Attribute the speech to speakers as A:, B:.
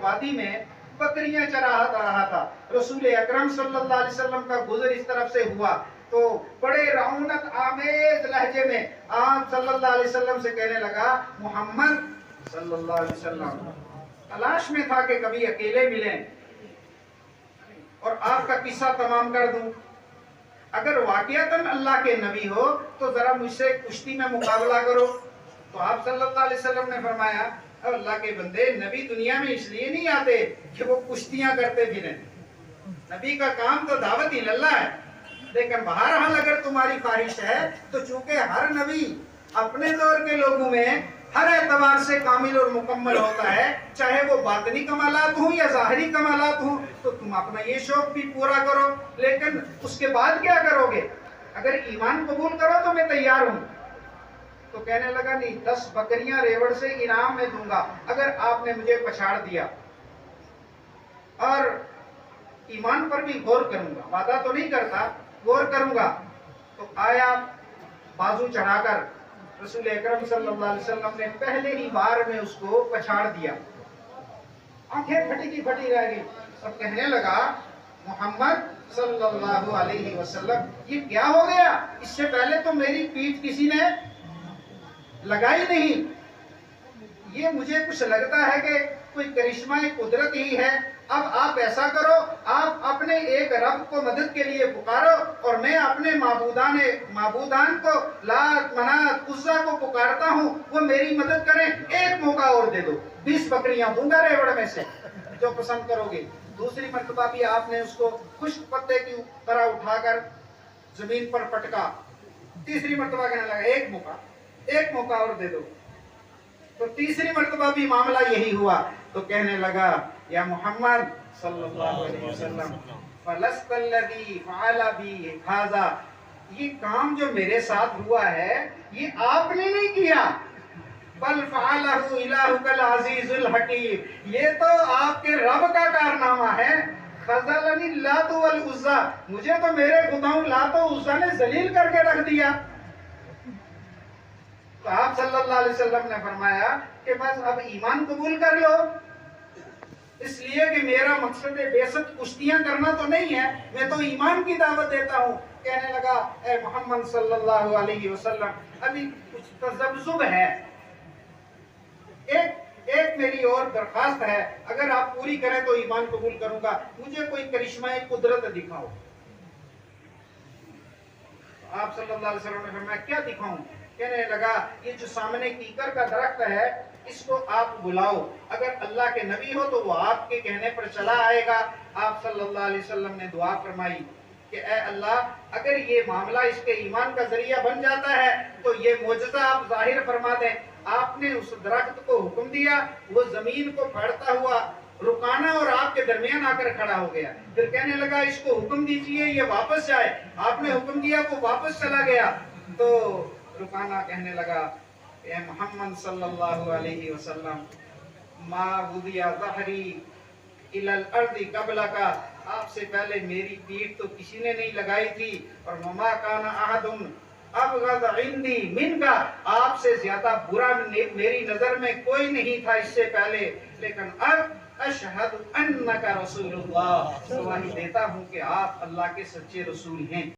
A: वादी में बकरियां चरा रहा था। रसूल अकरम सल्लल्लाहु अलैहि वसल्लम का गुजर इस तरफ से हुआ तो बड़े रौनक आमेज लहजे में आप सल्लल्लाहु अलैहि वसल्लम से कहने लगा, मोहम्मद सल्लल्लाहु अलैहि वसल्लम तलाश में था कि कभी अकेले मिलें और आपका किस्सा तमाम कर दूं। अगर वाकईतन अल्लाह के नबी हो तो जरा मुझसे कुश्ती में मुकाबला करो। तो आप सल्लल्लाहु अलैहि वसल्लम ने फरमाया, अल्लाह के बंदे, नबी दुनिया में इसलिए नहीं आते कि वो कुश्तियां करते फिरें। नबी का काम तो दावत ही अल्लाह है। लेकिन बहरहाल अगर तुम्हारी ख्वाहिश है तो चूंकि हर नबी अपने दौर के लोगों में हर एतबार से कामिल और मुकम्मल होता है, चाहे वो बातनी कमालात हों या ज़ाहिरी कमालात हों, तो तुम अपना ये शौक भी पूरा करो। लेकिन उसके बाद क्या करोगे? अगर ईमान कबूल करो तो मैं तैयार हूं। तो कहने लगा, नहीं, 10 बकरियां रेवड़ से इनाम में दूंगा अगर आपने मुझे पछाड़ दिया, और ईमान पर भी गौर करूंगा, वादा तो नहीं करता, गौर करूंगा। तो आया बाजू चढ़ाकर रसूल अकरम सल्लल्लाहु अलैहि वसल्लम ने पहले ही बार में उसको पछाड़ दिया। आंखें फटी की फटी रह गई और कहने लगा, मोहम्मद सल्लल्लाहु अलैहि वसल्लम, ये क्या हो गया? इससे पहले तो मेरी पीठ किसी ने लगाई नहीं। ये मुझे कुछ लगता है कि कोई करिश्मा कुदरत ही है। अब आप ऐसा करो, आप अपने एक रब को मदद के लिए पुकारो और मैं अपने माबूदान को, लात, मनात, उज़्ज़ा को पुकारता हूँ, वो मेरी मदद करें। एक मौका और दे दो, 20 बकरियां दूंगा रेवड़ में से, जो पसंद करोगे। दूसरी मर्तबा भी आपने उसको खुश्क पत्ते की तरह उठाकर जमीन पर पटका। तीसरी मर्तबा कहने लगा, एक मौका और दे दो। तो तीसरी मर्तबा भी मामला यही हुआ। तो कहने लगा, या मोहम्मद सल्लल्लाहु अलैहि वसल्लम, फलस्तल्लज़ी फ़अला बी हाज़ा, ये काम जो मेरे साथ हुआ है ये आपने नहीं किया, बल फ़अलहु इलाहुकल अज़ीज़ुल हकीम, ये तो आपके रब का कारनामा है। खज़लनी लात वल उज़्ज़ा, मुझे तो मेरे खुदाओं लात और उज़्ज़ा ने जलील करके रख दिया। तो आप सल्लल्लाहु अलैहि वसल्लम ने फरमाया कि बस अब ईमान कबूल कर लो, इसलिए कि मेरा मकसद बेशक कुश्तियां करना तो नहीं है, मैं तो ईमान की दावत देता हूँ। कहने लगा, ए मोहम्मद सल्लल्लाहु अलैहि वसल्लम, अभी कुछ तज़ब्ज़ुब है, एक मेरी और दरखास्त है, अगर आप पूरी करें तो ईमान कबूल करूंगा। मुझे कोई करिश्मा कुदरत दिखाओ। आप सल्लल्लाहु अलैहि वसल्लम ने फरमाया, क्या दिखाऊं? कहने लगा, ये जो सामने कीकर का दरख्त है इसको आप बुलाओ, अगर अल्लाह के नबी हो तो वो आपके कहने पर चला आएगा। आप सल्लल्लाहु अलैहि वसल्लम ने दुआ फरमाई कि ए अल्लाह, अगर ये मामला इसके ईमान का जरिया बन जाता है तो ये मोजज़ा आप जाहिर फरमा दें। आपने उस दरख्त को हुक्म दिया, वो जमीन को फाड़ता हुआ रुकाना और आपके दरमियान आकर खड़ा हो गया। फिर कहने लगा, इसको हुक्म दीजिए ये वापस जाए। आपने हुक्म दिया, वो वापस चला गया। तो रुकाना कहने लगा, ए मोहम्मद सल्लल्लाहु अलैहि वसल्लम, मा वुदिया ज़हरी इलल अर्दी क़ब्ला का, आपसे पहले मेरी पीठ तो किसी ने नहीं लगाई थी, और ममा काना अहदुन अबग़ज़ इंदी मिनका, आपसे ज्यादा बुरा मेरी नजर में कोई नहीं था इससे पहले। लेकिन अब अशहदु अन्नका रसूलुल्लाह, गवाही देता हूँ कि आप अल्लाह के सच्चे रसूल हैं।